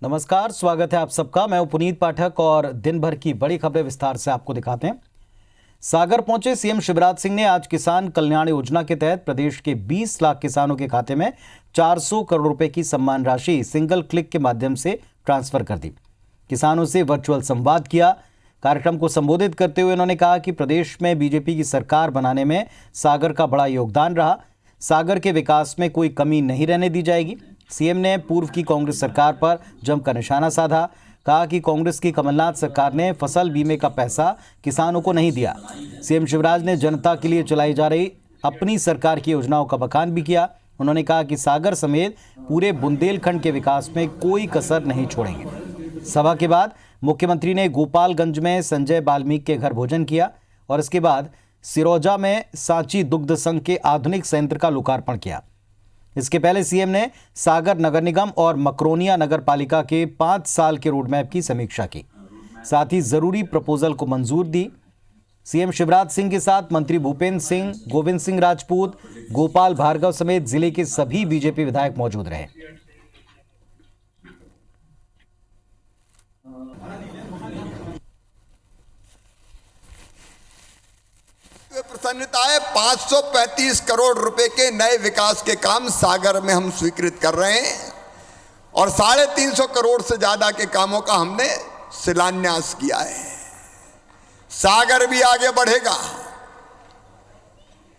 नमस्कार, स्वागत है आप सबका। मैं हूं पुनीत पाठक और दिन भर की बड़ी खबरें विस्तार से आपको दिखाते हैं। सागर पहुंचे सीएम शिवराज सिंह ने आज किसान कल्याण योजना के तहत प्रदेश के 20 लाख किसानों के खाते में 400 करोड़ रुपए की सम्मान राशि सिंगल क्लिक के माध्यम से ट्रांसफर कर दी। किसानों से वर्चुअल संवाद किया। कार्यक्रम को संबोधित करते हुए उन्होंने कहा कि प्रदेश में बीजेपी की सरकार बनाने में सागर का बड़ा योगदान रहा। सागर के विकास में कोई कमी नहीं रहने दी जाएगी। सीएम ने पूर्व की कांग्रेस सरकार पर जमकर निशाना साधा। कहा कि कांग्रेस की कमलनाथ सरकार ने फसल बीमे का पैसा किसानों को नहीं दिया। सीएम शिवराज ने जनता के लिए चलाई जा रही अपनी सरकार की योजनाओं का बखान भी किया। उन्होंने कहा कि सागर समेत पूरे बुंदेलखंड के विकास में कोई कसर नहीं छोड़ेंगे। सभा के बाद मुख्यमंत्री ने गोपालगंज में संजय बाल्मीकि के घर भोजन किया और इसके बाद सिरोजा में सांची दुग्ध संघ के आधुनिक संयंत्र का लोकार्पण किया। इसके पहले सीएम ने सागर नगर निगम और मकरोनिया नगर पालिका के 5 साल के रोडमैप की समीक्षा की। साथ ही जरूरी प्रपोजल को मंजूर दी। सीएम शिवराज सिंह के साथ मंत्री भूपेंद्र सिंह, गोविंद सिंह राजपूत, गोपाल भार्गव समेत जिले के सभी बीजेपी विधायक मौजूद रहे। प्रसन्नता है। 535 करोड़ रुपए के नए विकास के काम सागर में हम स्वीकृत कर रहे हैं और 350 करोड़ से ज्यादा के कामों का हमने शिलान्यास किया है। सागर भी आगे बढ़ेगा।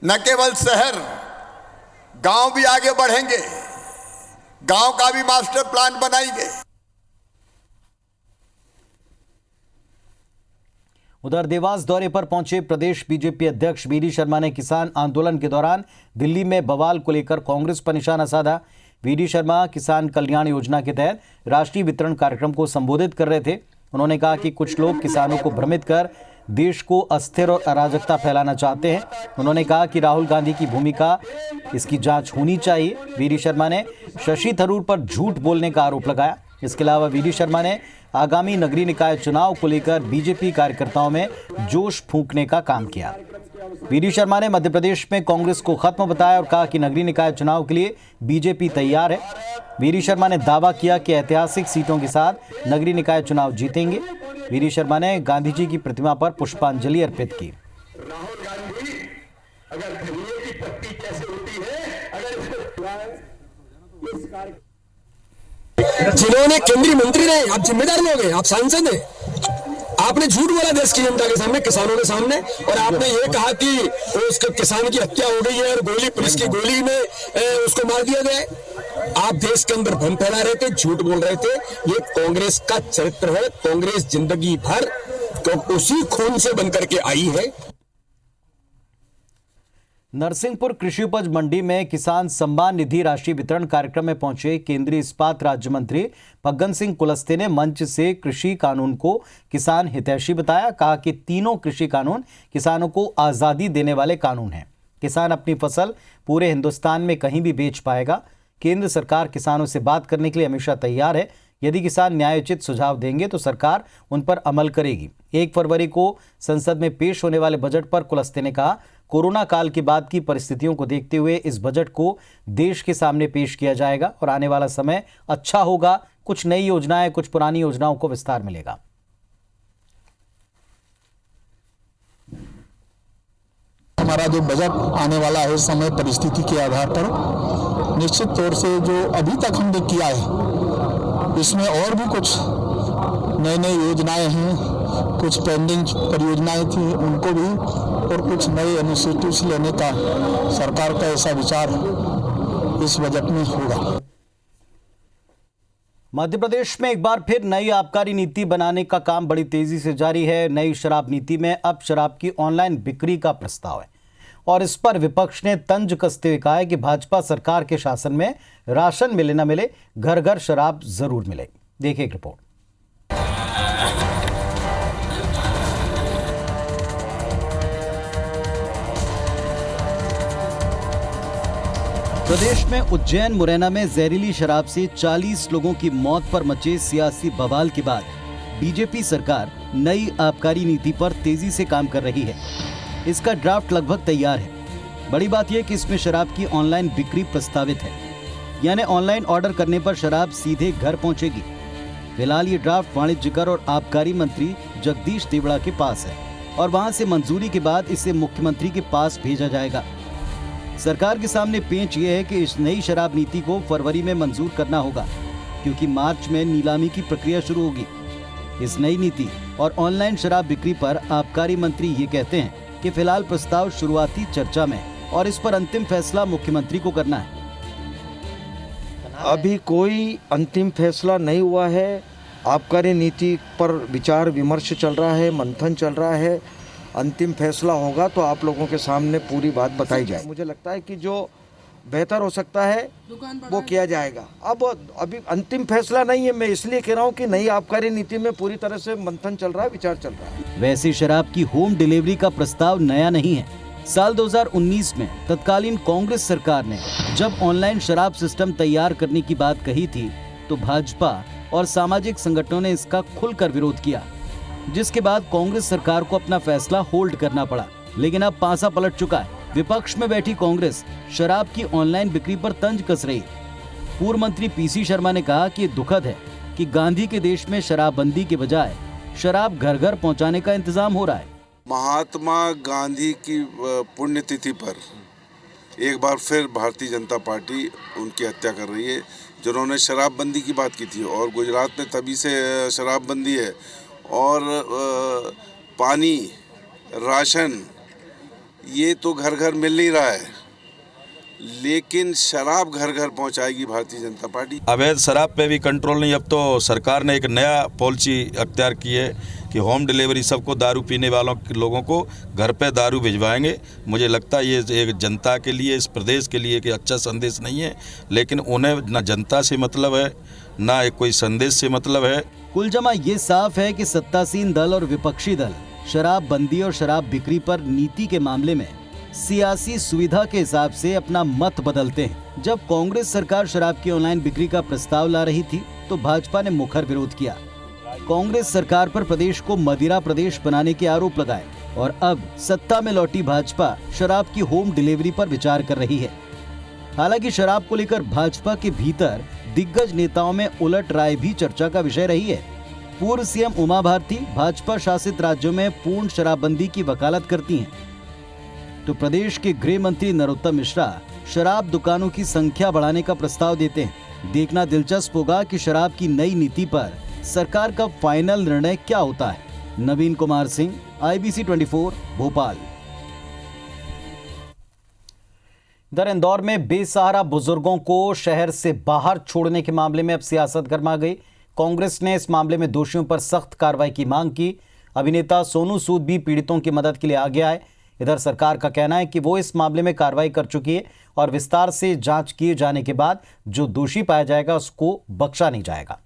न केवल शहर, गांव भी आगे बढ़ेंगे। गांव का भी मास्टर प्लान बनाएंगे। उधर देवास दौरे पर पहुंचे प्रदेश बीजेपी अध्यक्ष वी डी शर्मा ने किसान आंदोलन के दौरान दिल्ली में बवाल को लेकर कांग्रेस पर निशाना साधा। वी डी शर्मा किसान कल्याण योजना के तहत राष्ट्रीय वितरण कार्यक्रम को संबोधित कर रहे थे। उन्होंने कहा कि कुछ लोग किसानों को भ्रमित कर देश को अस्थिर और अराजकता फैलाना चाहते हैं। उन्होंने कहा कि राहुल गांधी की भूमिका, इसकी जांच होनी चाहिए। वी डी शर्मा ने शशि थरूर पर झूठ बोलने का आरोप लगाया। इसके अलावा वी डी शर्मा ने आगामी नगरीय निकाय चुनाव को लेकर बीजेपी कार्यकर्ताओं में जोश फूंकने का काम किया। वी डी शर्मा ने मध्य प्रदेश में कांग्रेस को खत्म बताया और कहा कि नगरीय निकाय चुनाव के लिए बीजेपी तैयार है। वी डी शर्मा ने दावा किया कि ऐतिहासिक सीटों के साथ नगरीय निकाय चुनाव जीतेंगे। वी डी शर्मा ने गांधी जी की प्रतिमा पर पुष्पांजलि अर्पित की। राहुल गांधी अगर खजूर की पत्ती कैसे होती है, अगर इसको इस कार्य जिन्होंने केंद्रीय मंत्री रहे, आप जिम्मेदार लोग हैं, आप सांसद हैं। आपने झूठ बोला देश की जनता के सामने, किसानों के सामने, और आपने ये कहा कि उसके किसान की हत्या हो गई है और गोली, पुलिस की गोली में उसको मार दिया गया है। आप देश के अंदर भ्रम फैला रहे थे, झूठ बोल रहे थे। ये कांग्रेस का चरित्र है। कांग्रेस जिंदगी भर तो उसी खून से बनकर के आई है। नरसिंहपुर कृषि उपज मंडी में किसान सम्मान निधि राशि वितरण कार्यक्रम में पहुंचे केंद्रीय इस्पात राज्य मंत्री फग्गन सिंह कुलस्ते ने मंच से कृषि कानून को किसान हितैषी बताया। कहा कि तीनों कृषि कानून किसानों को आजादी देने वाले कानून हैं। किसान अपनी फसल पूरे हिंदुस्तान में कहीं भी बेच पाएगा। केंद्र सरकार किसानों से बात करने के लिए हमेशा तैयार है। यदि किसान न्यायोचित सुझाव देंगे तो सरकार उन पर अमल करेगी। 1 फरवरी को संसद में पेश होने वाले बजट पर कुलस्ते ने कहा, कोरोना काल के बाद की परिस्थितियों को देखते हुए इस बजट को देश के सामने पेश किया जाएगा और आने वाला समय अच्छा होगा। कुछ नई योजनाएं, कुछ पुरानी योजनाओं को विस्तार मिलेगा। हमारा जो बजट आने वाला है समय परिस्थिति के आधार पर निश्चित तौर से जो अभी तक हमने किया है, इसमें और भी कुछ नई योजनाएं हैं, कुछ पेंडिंग परियोजनाएं थी उनको भी, और कुछ नए इनिशिएटिव्स लेने का सरकार का ऐसा विचार इस बजट में होगा। मध्य प्रदेश में एक बार फिर नई आबकारी नीति बनाने का काम बड़ी तेजी से जारी है। नई शराब नीति में अब शराब की ऑनलाइन बिक्री का प्रस्ताव है और इस पर विपक्ष ने तंज कसते हुए कहा है कि भाजपा सरकार के शासन में राशन मिले न मिले, घर घर शराब जरूर मिले। देखिए एक रिपोर्ट। प्रदेश में उज्जैन मुरैना में जहरीली शराब से 40 लोगों की मौत पर मचे सियासी बवाल के बाद बीजेपी सरकार नई आबकारी नीति पर तेजी से काम कर रही है। इसका ड्राफ्ट लगभग तैयार है। बड़ी बात यह कि इसमें शराब की ऑनलाइन बिक्री प्रस्तावित है, यानी ऑनलाइन ऑर्डर करने पर शराब सीधे घर पहुंचेगी। फिलहाल ये ड्राफ्ट वाणिज्यकर और आबकारी मंत्री जगदीश देवड़ा के पास है और वहां से मंजूरी के बाद इसे मुख्यमंत्री के पास भेजा जाएगा। सरकार के सामने पेंच ये है कि इस नई शराब नीति को फरवरी में मंजूर करना होगा, क्योंकि मार्च में नीलामी की प्रक्रिया शुरू होगी। इस नई नीति और ऑनलाइन शराब बिक्री पर आबकारी मंत्री ये कहते हैं कि फिलहाल प्रस्ताव शुरुआती चर्चा में और इस पर अंतिम फैसला मुख्यमंत्री को करना है। अभी कोई अंतिम फैसला नहीं हुआ है। आबकारी नीति पर विचार विमर्श चल रहा है, मंथन चल रहा है। अंतिम फैसला होगा तो आप लोगों के सामने पूरी बात बताई जाए। मुझे लगता है कि जो बेहतर हो सकता है वो किया जाएगा। अब अभी अंतिम फैसला नहीं है, मैं इसलिए कह रहा हूँ कि नई आबकारी नीति में पूरी तरह से मंथन चल रहा है, विचार चल रहा है। वैसे शराब की होम डिलीवरी का प्रस्ताव नया नहीं है। साल 2019 में तत्कालीन कांग्रेस सरकार ने जब ऑनलाइन शराब सिस्टम तैयार करने की बात कही थी तो भाजपा और सामाजिक संगठनों ने इसका खुलकर विरोध किया, जिसके बाद कांग्रेस सरकार को अपना फैसला होल्ड करना पड़ा। लेकिन अब पासा पलट चुका है। विपक्ष में बैठी कांग्रेस शराब की ऑनलाइन बिक्री पर तंज कस रही। पूर्व मंत्री पीसी शर्मा ने कहा कि दुखद है कि गांधी के देश में शराबबंदी के बजाय शराब घर घर पहुंचाने का इंतजाम हो रहा है। महात्मा गांधी की पुण्यतिथि पर एक बार फिर भारतीय जनता पार्टी उनकी हत्या कर रही है, जिन्होंने शराबबंदी की बात की थी। और गुजरात में तभी से शराबबंदी है और पानी, राशन ये तो घर घर मिल नहीं रहा है, लेकिन शराब घर घर पहुंचाएगी भारतीय जनता पार्टी। अवैध शराब पे भी कंट्रोल नहीं। अब तो सरकार ने एक नया पॉलिसी अख्तियार की है कि होम डिलीवरी सबको दारू पीने वालों के लोगों को घर पे दारू भिजवाएंगे। मुझे लगता है ये एक जनता के लिए, इस प्रदेश के लिए कि अच्छा संदेश नहीं है, लेकिन उन्हें न जनता से मतलब है न कोई संदेश से मतलब है। कुल जमा ये साफ है कि सत्तासीन दल और विपक्षी दल शराब बंदी और शराब बिक्री पर नीति के मामले में सियासी सुविधा के हिसाब से अपना मत बदलते हैं। जब कांग्रेस सरकार शराब की ऑनलाइन बिक्री का प्रस्ताव ला रही थी तो भाजपा ने मुखर विरोध किया। कांग्रेस सरकार पर प्रदेश को मदिरा प्रदेश बनाने के आरोप लगाए और अब सत्ता में लौटी भाजपा शराब की होम डिलीवरी पर विचार कर रही है। हालांकि शराब को लेकर भाजपा के भीतर दिग्गज नेताओं में उलट राय भी चर्चा का विषय रही है। पूर्व सीएम उमा भारती भाजपा शासित राज्यों में पूर्ण शराबबंदी की वकालत करती हैं, तो प्रदेश के गृह मंत्री नरोत्तम मिश्रा शराब दुकानों की संख्या बढ़ाने का प्रस्ताव देते हैं। देखना दिलचस्प होगा कि शराब की नई नीति पर सरकार का फाइनल निर्णय क्या होता है। नवीन कुमार सिंह, IBC 24, भोपाल। इधर इंदौर में बेसहारा बुजुर्गों को शहर से बाहर छोड़ने के मामले में अब सियासत गर्मा गई। कांग्रेस ने इस मामले में दोषियों पर सख्त कार्रवाई की मांग की। अभिनेता सोनू सूद भी पीड़ितों की मदद के लिए आ गया है। इधर सरकार का कहना है कि वो इस मामले में कार्रवाई कर चुकी है और विस्तार से जांच किए जाने के बाद जो दोषी पाया जाएगा उसको बख्शा नहीं जाएगा।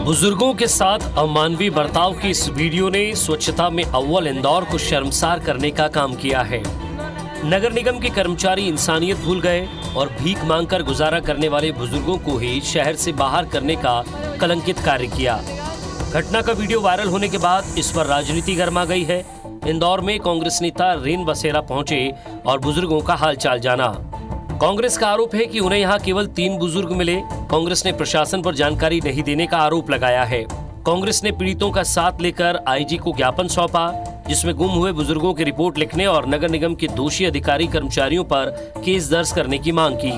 बुजुर्गों के साथ अमानवीय बर्ताव की इस वीडियो ने स्वच्छता में अव्वल इंदौर को शर्मसार करने का काम किया है। नगर निगम के कर्मचारी इंसानियत भूल गए और भीख मांगकर गुजारा करने वाले बुजुर्गों को ही शहर से बाहर करने का कलंकित कार्य किया। घटना का वीडियो वायरल होने के बाद इस पर राजनीति गर्मा गई है। इंदौर में कांग्रेस नेता रेन बसेरा पहुंचे और बुजुर्गों का हालचाल जाना। कांग्रेस का आरोप है कि उन्हें यहां केवल 3 बुजुर्ग मिले। कांग्रेस ने प्रशासन पर जानकारी नहीं देने का आरोप लगाया है। कांग्रेस ने पीड़ितों का साथ लेकर IG को ज्ञापन सौंपा, जिसमें गुम हुए बुजुर्गों की रिपोर्ट लिखने और नगर निगम के दोषी अधिकारी कर्मचारियों पर केस दर्ज करने की मांग की।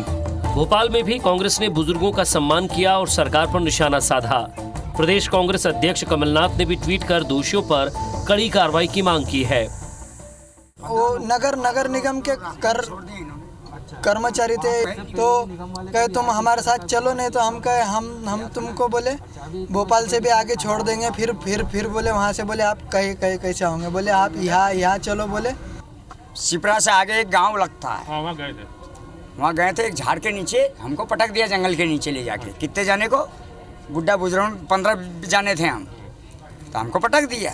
भोपाल में भी कांग्रेस ने बुजुर्गों का सम्मान किया और सरकार पर निशाना साधा। प्रदेश कांग्रेस अध्यक्ष कमलनाथ ने भी ट्वीट कर दोषियों पर कड़ी कार्रवाई की मांग की है। वो नगर निगम के कर्मचारी थे तो कहे तुम हमारे साथ चलो, नहीं तो हम कहे हम तुमको बोले भोपाल से भी आगे छोड़ देंगे। फिर बोले वहाँ से बोले आप कहे कैसे आओगे, बोले आप यहाँ चलो। बोले शिप्रा से आगे एक गांव लगता है, वहाँ गए थे। एक झाड़ के नीचे हमको पटक दिया, जंगल के नीचे ले जाके। कितने जाने को, बुढ़ा बुजुर्ग 15 जाने थे हम, तो हमको पटक दिया।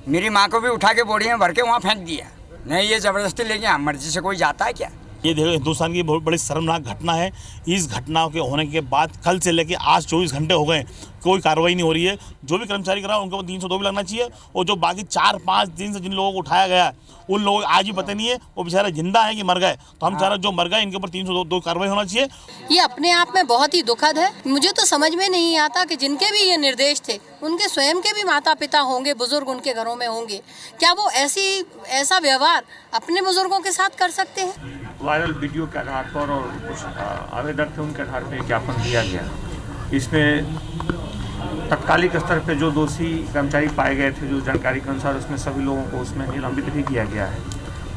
मेरी माँ को भी उठा के बोरी में भर के वहाँ फेंक दिया। नहीं, ये ज़बरदस्ती लेके हम, मर्जी से कोई जाता है क्या? ये देखो हिंदुस्तान की बहुत बड़ी शर्मनाक घटना है। इस घटना के होने के बाद कल से लेके आज 24 घंटे हो गए, कोई कार्रवाई नहीं हो रही है। जो भी कर्मचारी करा उनके ऊपर 302 भी लगना चाहिए, और जो बाकी 4-5 दिन से जिन लोगों को उठाया गया उन लोगों को आज भी पता नहीं है वो बेचारे जिंदा है कि मर गए। तो हम चाह रहे जो मर गए इनके ऊपर 302 कार्रवाई होना चाहिए। ये अपने आप में बहुत ही दुखद है। मुझे तो समझ में नहीं आता कि जिनके भी ये निर्देश थे उनके स्वयं के भी माता पिता होंगे, बुजुर्ग उनके घरों में होंगे, क्या वो ऐसा व्यवहार अपने बुजुर्गों के साथ कर सकते हैं? वायरल वीडियो के आधार पर और कुछ आवेदक थे उनके आधार पर ज्ञापन दिया गया। इसमें तत्कालिक स्तर पे जो दोषी कर्मचारी पाए गए थे, जो जानकारी के अनुसार, उसमें सभी लोगों को उसमें निलंबित भी किया गया है।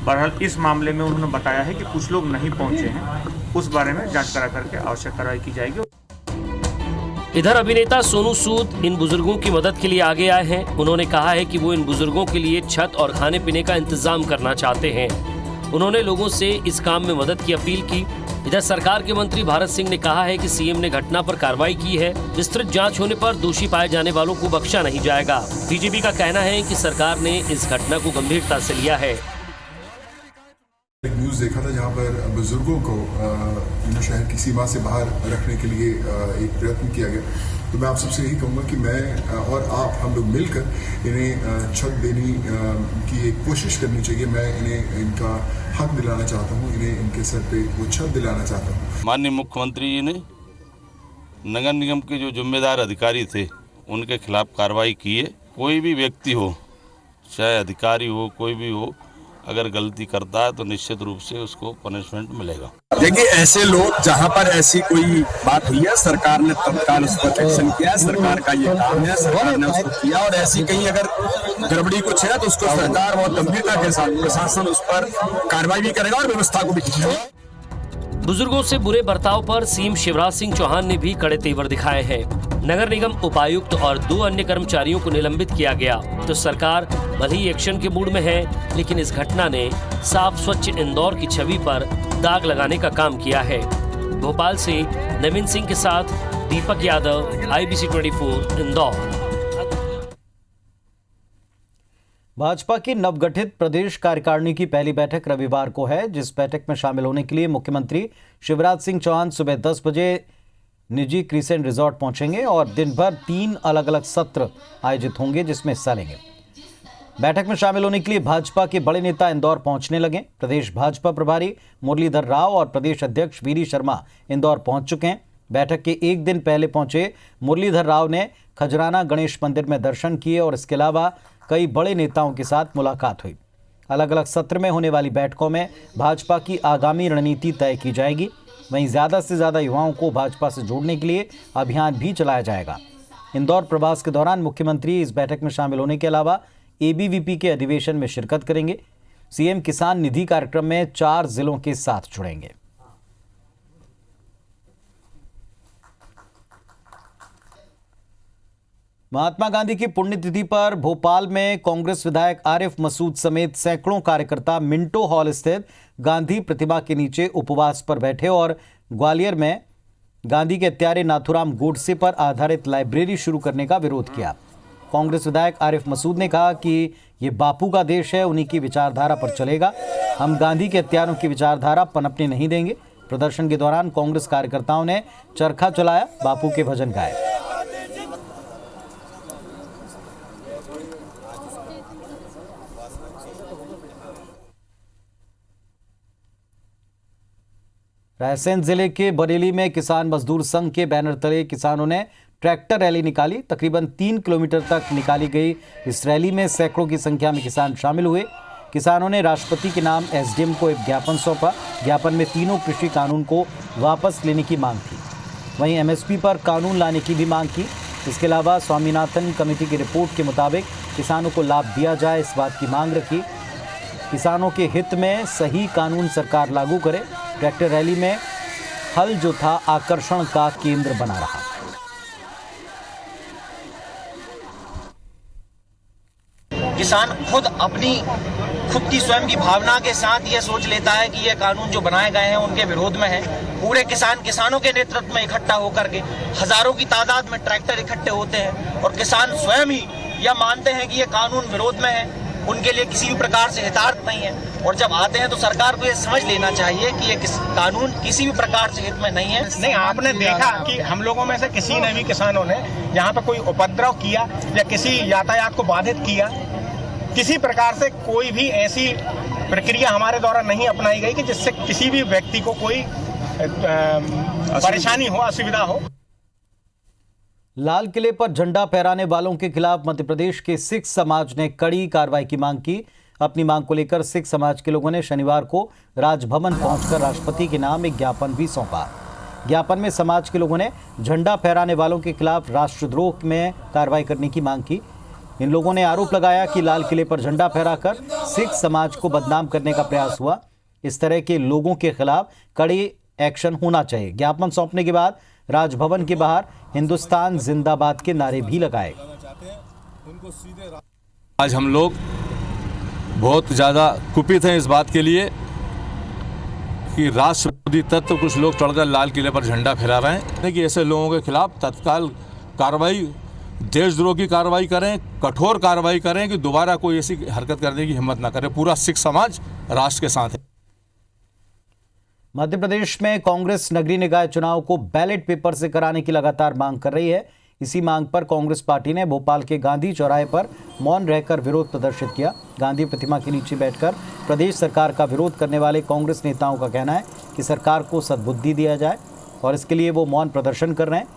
बहरहाल इस मामले में उन्होंने बताया है कि कुछ लोग नहीं पहुंचे हैं, उस बारे में जांच करा करके आवश्यक कार्रवाई की जाएगी। इधर अभिनेता सोनू सूद इन बुजुर्गों की मदद के लिए आगे आए हैं। उन्होंने कहा है कि वो इन बुजुर्गों के लिए छत और खाने पीने का इंतजाम करना चाहते हैं। उन्होंने लोगों से इस काम में मदद की अपील की। इधर सरकार के मंत्री भारत सिंह ने कहा है कि सीएम ने घटना पर कार्रवाई की है। विस्तृत जांच होने पर दोषी पाए जाने वालों को बख्शा नहीं जाएगा। बीजेपी का कहना है कि सरकार ने इस घटना को गंभीरता से लिया है। एक न्यूज़ देखा था जहां पर बुजुर्गों को शहर की सीमा से बाहर रखने के लिए एक प्रयत्न किया गया। तो मैं आप सबसे यही कहूँगा कि मैं और आप, हम लोग मिलकर इन्हें छत देने की एक कोशिश करनी चाहिए। मैं इन्हें इनका हक दिलाना चाहता हूँ, इन्हें इनके सर पे वो छत दिलाना चाहता हूँ। माननीय मुख्यमंत्री जी ने नगर निगम के जो जिम्मेदार अधिकारी थे उनके खिलाफ कार्रवाई की है। कोई भी व्यक्ति हो, चाहे अधिकारी हो, कोई भी हो, अगर गलती करता है तो निश्चित रूप से उसको पनिशमेंट मिलेगा। देखिए, ऐसे लोग जहां पर ऐसी कोई बात हुई है, सरकार ने तत्काल उस पर एक्शन किया है। सरकार का ये काम है, सरकार ने उसको किया। और ऐसी कहीं अगर गड़बड़ी कुछ है तो उसको सरकार बहुत गंभीरता के साथ, प्रशासन उस पर कार्रवाई भी करेगा और व्यवस्था को भी करेगा। बुजुर्गों से बुरे बर्ताव पर सीएम शिवराज सिंह चौहान ने भी कड़े तेवर दिखाए हैं। नगर निगम उपायुक्त और 2 अन्य कर्मचारियों को निलंबित किया गया। तो सरकार भले ही एक्शन के मूड में है, लेकिन इस घटना ने साफ स्वच्छ इंदौर की छवि पर दाग लगाने का काम किया है। भोपाल से नवीन सिंह के साथ दीपक यादव, IBC 24 इंदौर। भाजपा की नवगठित प्रदेश कार्यकारिणी की पहली बैठक रविवार को है, जिस बैठक में शामिल होने के लिए मुख्यमंत्री शिवराज सिंह चौहान सुबह 10 बजे निजी क्रिसेंट रिजॉर्ट पहुंचेंगे और दिन भर 3 अलग अलग सत्र आयोजित होंगे जिसमें हिस्सा लेंगे। बैठक में शामिल होने के लिए भाजपा के बड़े नेता इंदौर पहुंचने लगे। प्रदेश भाजपा प्रभारी मुरलीधर राव और प्रदेश अध्यक्ष वीरी शर्मा इंदौर पहुंच चुके हैं। बैठक के एक दिन पहले पहुंचे मुरलीधर राव ने खजराना गणेश मंदिर में दर्शन किए और इसके अलावा कई बड़े नेताओं के साथ मुलाकात हुई। अलग अलग सत्र में होने वाली बैठकों में भाजपा की आगामी रणनीति तय की जाएगी। वहीं ज़्यादा से ज़्यादा युवाओं को भाजपा से जोड़ने के लिए अभियान भी चलाया जाएगा। इंदौर प्रवास के दौरान मुख्यमंत्री इस बैठक में शामिल होने के अलावा ABVP के अधिवेशन में शिरकत करेंगे। सीएम किसान निधि कार्यक्रम में 4 जिलों के साथ जुड़ेंगे। महात्मा गांधी की पुण्यतिथि पर भोपाल में कांग्रेस विधायक आरिफ मसूद समेत सैकड़ों कार्यकर्ता मिंटो हॉल स्थित गांधी प्रतिमा के नीचे उपवास पर बैठे और ग्वालियर में गांधी के हत्यारे नाथूराम गोडसे पर आधारित लाइब्रेरी शुरू करने का विरोध किया। कांग्रेस विधायक आरिफ मसूद ने कहा कि ये बापू का देश है, उन्हीं की विचारधारा पर चलेगा। हम गांधी के हत्यारों की विचारधारा पनपने नहीं देंगे। प्रदर्शन के दौरान कांग्रेस कार्यकर्ताओं ने चरखा चलाया, बापू के भजन गाए। रायसेन जिले के बरेली में किसान मजदूर संघ के बैनर तले किसानों ने ट्रैक्टर रैली निकाली। तकरीबन 3 किलोमीटर तक निकाली गई इस रैली में सैकड़ों की संख्या में किसान शामिल हुए। किसानों ने राष्ट्रपति के नाम SDM को एक ज्ञापन सौंपा। ज्ञापन में तीनों कृषि कानून को वापस लेने की मांग थी। वहीं MSP पर कानून लाने की भी मांग की। इसके अलावा स्वामीनाथन कमेटी की रिपोर्ट के मुताबिक किसानों को लाभ दिया जाए, इस बात की मांग रखी। किसानों के हित में सही कानून सरकार लागू करे। ट्रैक्टर रैली में हल जो था आकर्षण का केंद्र बना रहा। किसान खुद की स्वयं की भावना के साथ ये सोच लेता है कि ये कानून जो बनाए गए हैं उनके विरोध में है। पूरे किसानों के नेतृत्व में इकट्ठा होकर के हजारों की तादाद में ट्रैक्टर इकट्ठे होते हैं और किसान स्वयं ही यह मानते हैं कि ये कानून विरोध में है। उनके लिए किसी भी प्रकार से हितार्थ नहीं है। और जब आते हैं तो सरकार को ये समझ लेना चाहिए कि ये कानून किसी भी प्रकार से हित में नहीं है। नहीं, आपने देखा कि हम लोगों में से किसी ने भी किसानों ने यहाँ पे कोई उपद्रव किया या किसी यातायात को बाधित किया, किसी प्रकार से कोई भी ऐसी प्रक्रिया हमारे द्वारा नहीं अपनाई गई कि जिससे किसी भी व्यक्ति को कोई परेशानी हो, असुविधा हो। लाल किले पर झंडा फहराने वालों के खिलाफ मध्य प्रदेश के सिख समाज ने कड़ी कार्रवाई की मांग की। अपनी मांग को लेकर सिख समाज के लोगों ने शनिवार को राजभवन पहुंचकर राष्ट्रपति के नाम एक ज्ञापन भी सौंपा। ज्ञापन में समाज के लोगों ने झंडा फहराने वालों के खिलाफ राष्ट्रद्रोह में कार्रवाई करने की मांग की। इन लोगों ने आरोप लगाया कि लाल किले पर झंडा फहराकर सिख समाज को बदनाम करने का प्रयास हुआ। इस तरह के लोगों के खिलाफ कड़ी एक्शन होना चाहिए। ज्ञापन सौंपने के बाद राजभवन के बाहर हिंदुस्तान जिंदाबाद के नारे भी लगाए। आज हम लोग बहुत ज़्यादा कुपित हैं इस बात के लिए कि राष्ट्रवादी तत्व कुछ लोग चढ़कर लाल किले पर झंडा फहरा रहे हैं कि ऐसे लोगों के खिलाफ तत्काल कार्रवाई, देशद्रोह की कार्रवाई करें, कठोर कार्रवाई करें कि दोबारा कोई ऐसी हरकत करने की हिम्मत ना करे। पूरा सिख समाज राष्ट्र के साथ है। मध्य प्रदेश में कांग्रेस नगरीय निकाय चुनाव को बैलेट पेपर से कराने की लगातार मांग कर रही है। इसी मांग पर कांग्रेस पार्टी ने भोपाल के गांधी चौराहे पर मौन रहकर विरोध प्रदर्शित किया। गांधी प्रतिमा के नीचे बैठकर प्रदेश सरकार का विरोध करने वाले कांग्रेस नेताओं का कहना है कि सरकार को सद्बुद्धि दिया जाए और इसके लिए वो मौन प्रदर्शन कर रहे हैं।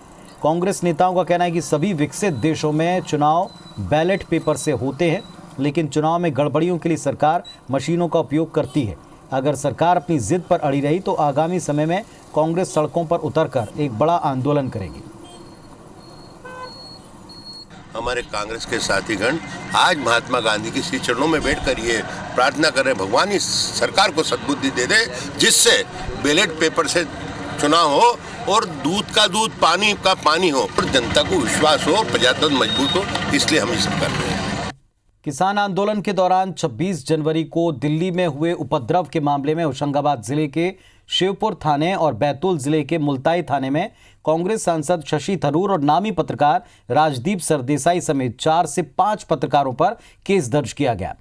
कांग्रेस नेताओं का कहना है कि सभी विकसित देशों में चुनाव बैलेट पेपर से होते हैं, लेकिन चुनाव में गड़बड़ियों के लिए सरकार मशीनों का उपयोग करती है। अगर सरकार अपनी जिद पर अड़ी रही तो आगामी समय में कांग्रेस सड़कों पर उतरकर एक बड़ा आंदोलन करेगी। हमारे कांग्रेस के साथीगण आज महात्मा गांधी के श्री चरणों में बैठकर ये प्रार्थना कर रहे हैं, भगवान इस सरकार को सद्बुद्धि दे दे जिससे बैलेट पेपर से चुनाव हो और दूध का दूध, पानी का पानी हो और जनता को विश्वास हो, प्रजातंत्र मजबूत हो। इसलिए हम ये सब कर रहे हैं। किसान आंदोलन के दौरान 26 जनवरी को दिल्ली में हुए उपद्रव के मामले में होशंगाबाद जिले के शिवपुर थाने और बैतूल जिले के मुल्ताई थाने में कांग्रेस सांसद शशि थरूर और नामी पत्रकार राजदीप सरदेसाई समेत 4 से 5 पत्रकारों पर केस दर्ज किया गया।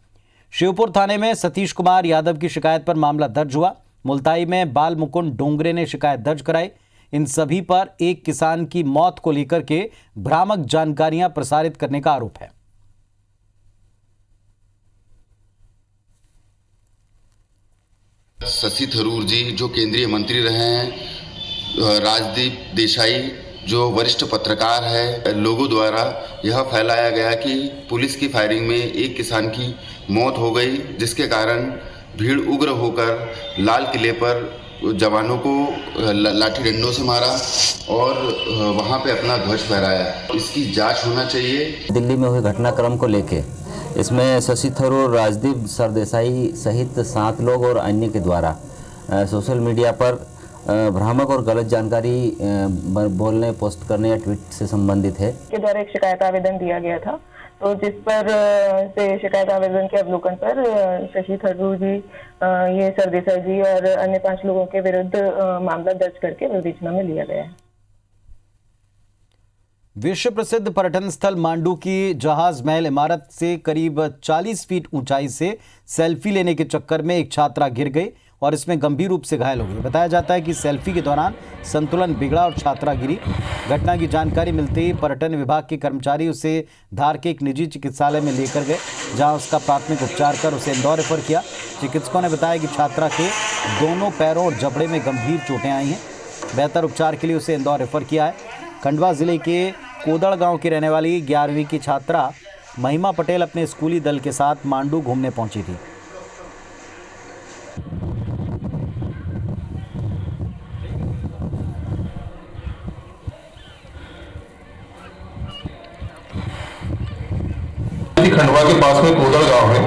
शिवपुर थाने में सतीश कुमार यादव की शिकायत पर मामला दर्ज हुआ। मुल्ताई में बाल मुकुंद डोंगरे ने शिकायत दर्ज कराई। इन सभी पर एक किसान की मौत को लेकर के भ्रामक जानकारियां प्रसारित करने का आरोप है। शशि थरूर जी जो केंद्रीय मंत्री रहे हैं, राजदीप देसाई जो वरिष्ठ पत्रकार है, लोगों द्वारा यह फैलाया गया कि पुलिस की फायरिंग में एक किसान की मौत हो गई, जिसके कारण भीड़ उग्र होकर लाल किले पर जवानों को लाठी डंडों से मारा और वहां पे अपना ध्वज फहराया। इसकी जांच होना चाहिए। दिल्ली में हुए घटनाक्रम को लेके इसमें शशि थरूर, राजदीप सरदेसाई सहित 7 लोग और अन्य के द्वारा सोशल मीडिया पर भ्रामक और गलत जानकारी बोलने, पोस्ट करने या ट्वीट से संबंधित है के द्वारा एक शिकायत आवेदन दिया गया था, तो जिस पर से शिकायत आवेदन के अवलोकन पर शशि थरूर जी, ये सरदेसाई जी और अन्य 5 लोगों के विरुद्ध मामला दर्ज करके विवेचना में लिया गया है। विश्व प्रसिद्ध पर्यटन स्थल मांडू की जहाज महल इमारत से करीब 40 फीट ऊंचाई से सेल्फी लेने के चक्कर में एक छात्रा गिर गई और इसमें गंभीर रूप से घायल हो गई। बताया जाता है कि सेल्फी के दौरान संतुलन बिगड़ा और छात्रा गिरी। घटना की जानकारी मिलते ही पर्यटन विभाग के कर्मचारी उसे धार के एक निजी चिकित्सालय में लेकर गए, जहां उसका प्राथमिक उपचार कर उसे इंदौर रेफर किया। चिकित्सकों ने बताया कि छात्रा के दोनों पैरों और जबड़े में गंभीर चोटें आई हैं। बेहतर उपचार के लिए उसे इंदौर रेफर किया है। खंडवा जिले के कोदड़ गांव की रहने वाली 11वीं की छात्रा महिमा पटेल अपने स्कूली दल के साथ मांडू घूमने पहुंची थी। खंडवा के पास में कोदड़ गांव है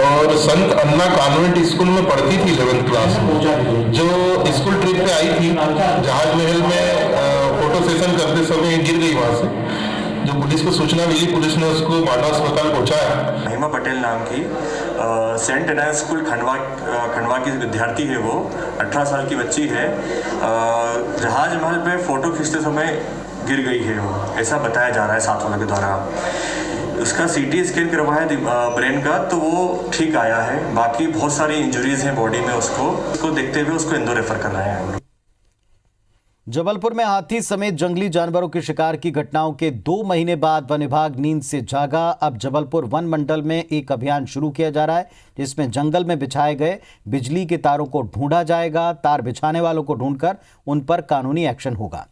और संत अन्ना कॉन्वेंट स्कूल में पढ़ती थी 11th क्लास में। जो स्कूल ट्रिप पे आई थी, जहाज महल में फोटो सेशन करते समय गिर गई वहां से। जो पुलिस को सूचना मिली, पुलिस ने उसको मांडा अस्पताल पहुंचाया। महिमा पटेल नाम की सेंट एना स्कूल खंडवा की विद्यार्थी है। वो 18 साल की बच्ची है। जहाज महल पे फोटो खींचते समय गिर गई है वो, ऐसा बताया जा रहा है साथ वालों के द्वारा। उसका CT स्कैन करवाया ब्रेन का, तो वो ठीक आया है। बाकी बहुत सारी इंजरीज हैं बॉडी में, उसको देखते हुए उसको इंदौर रेफर कर रहे हैं हम लोग। जबलपुर में हाथी समेत जंगली जानवरों के शिकार की घटनाओं के 2 महीने बाद वन विभाग नींद से जागा। अब जबलपुर वन मंडल में एक अभियान शुरू किया जा रहा है, जिसमें जंगल में बिछाए गए बिजली के तारों को ढूंढा जाएगा। तार बिछाने वालों को ढूंढकर उन पर कानूनी एक्शन होगा।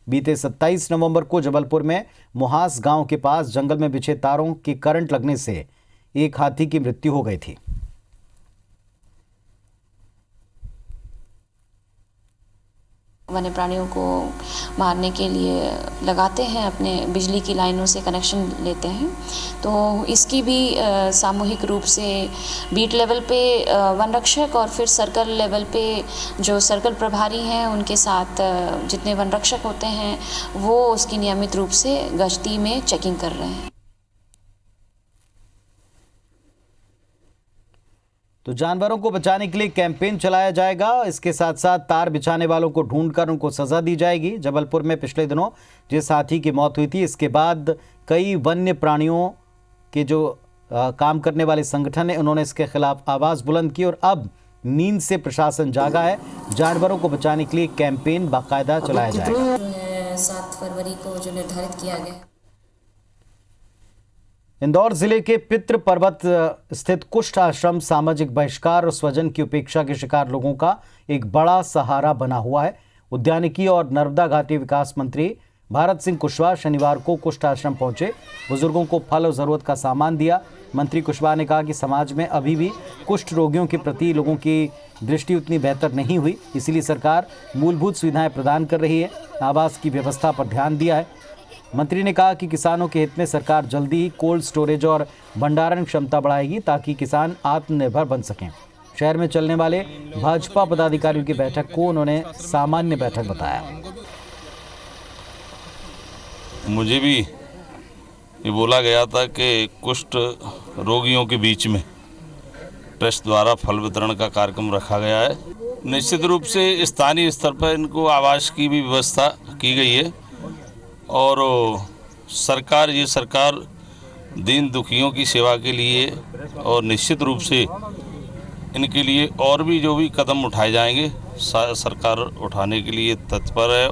बीते 27 नवंबर को जबलपुर में मुहास गांव के पास जंगल में बिछे तारों के करंट लगने से एक हाथी की मृत्यु हो गई थी। वन्य प्राणियों को मारने के लिए लगाते हैं, अपने बिजली की लाइनों से कनेक्शन लेते हैं। तो इसकी भी सामूहिक रूप से बीट लेवल पे वन रक्षक और फिर सर्कल लेवल पे जो सर्कल प्रभारी हैं उनके साथ जितने वन रक्षक होते हैं वो उसकी नियमित रूप से गश्ती में चेकिंग कर रहे हैं। तो जानवरों को बचाने के लिए कैंपेन चलाया जाएगा। इसके साथ साथ तार बिछाने वालों को ढूंढकर उनको सजा दी जाएगी। जबलपुर में पिछले दिनों जिस हाथी की मौत हुई थी, इसके बाद कई वन्य प्राणियों के जो काम करने वाले संगठन है, उन्होंने इसके खिलाफ आवाज़ बुलंद की और अब नींद से प्रशासन जागा है। जानवरों को बचाने के लिए कैंपेन बाकायदा चलाया जाएगा। 7 फरवरी को जो निर्धारित किया गया। इंदौर जिले के पितृ पर्वत स्थित कुष्ठ आश्रम सामाजिक बहिष्कार और स्वजन की उपेक्षा के शिकार लोगों का एक बड़ा सहारा बना हुआ है। उद्यानिकी और नर्मदा घाटी विकास मंत्री भारत सिंह कुशवाहा शनिवार को कुष्ठ आश्रम पहुंचे, बुजुर्गों को फल और जरूरत का सामान दिया। मंत्री कुशवाहा ने कहा कि समाज में अभी भी कुष्ठ रोगियों के प्रति लोगों की दृष्टि उतनी बेहतर नहीं हुई, इसीलिए सरकार मूलभूत सुविधाएं प्रदान कर रही है। आवास की व्यवस्था पर ध्यान दिया है। मंत्री ने कहा कि किसानों के हित में सरकार जल्दी ही कोल्ड स्टोरेज और भंडारण क्षमता बढ़ाएगी ताकि किसान आत्मनिर्भर बन सकें। शहर में चलने वाले भाजपा पदाधिकारियों की बैठक को उन्होंने सामान्य बैठक बताया। मुझे भी ये बोला गया था कि कुष्ठ रोगियों के बीच में ट्रस्ट द्वारा फल वितरण का कार्यक्रम रखा गया है। निश्चित रूप से स्थानीय स्तर पर इनको आवास की भी व्यवस्था की गई है और ये सरकार दीन दुखियों की सेवा के लिए और निश्चित रूप से इनके लिए और भी जो भी कदम उठाए जाएंगे सरकार उठाने के लिए तत्पर है।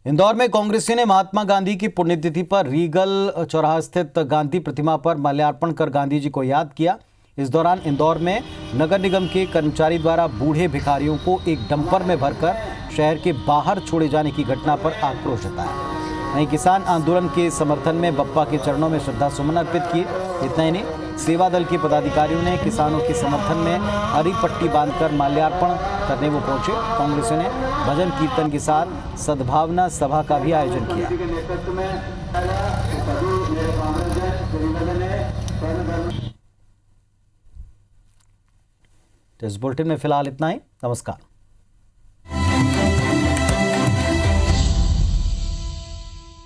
इंदौर में कांग्रेसियों ने महात्मा गांधी की पुण्यतिथि पर रीगल चौराहा स्थित गांधी प्रतिमा पर माल्यार्पण कर गांधी जी को याद किया। इस दौरान इंदौर में नगर निगम के कर्मचारी द्वारा बूढ़े भिखारियों को एक डंपर में भरकर शहर के बाहर छोड़े जाने की घटना पर आक्रोश जताया। वहीं किसान आंदोलन के समर्थन में बप्पा के चरणों में श्रद्धा सुमन अर्पित किए। इतना ही नहीं, सेवा दल के पदाधिकारियों ने किसानों के समर्थन में हरी पट्टी बांधकर माल्यार्पण करने वो पहुंचे। कांग्रेसियों ने भजन कीर्तन के साथ सद्भावना सभा का भी आयोजन किया। इस बुलेटिन में फिलहाल इतना ही। नमस्कार।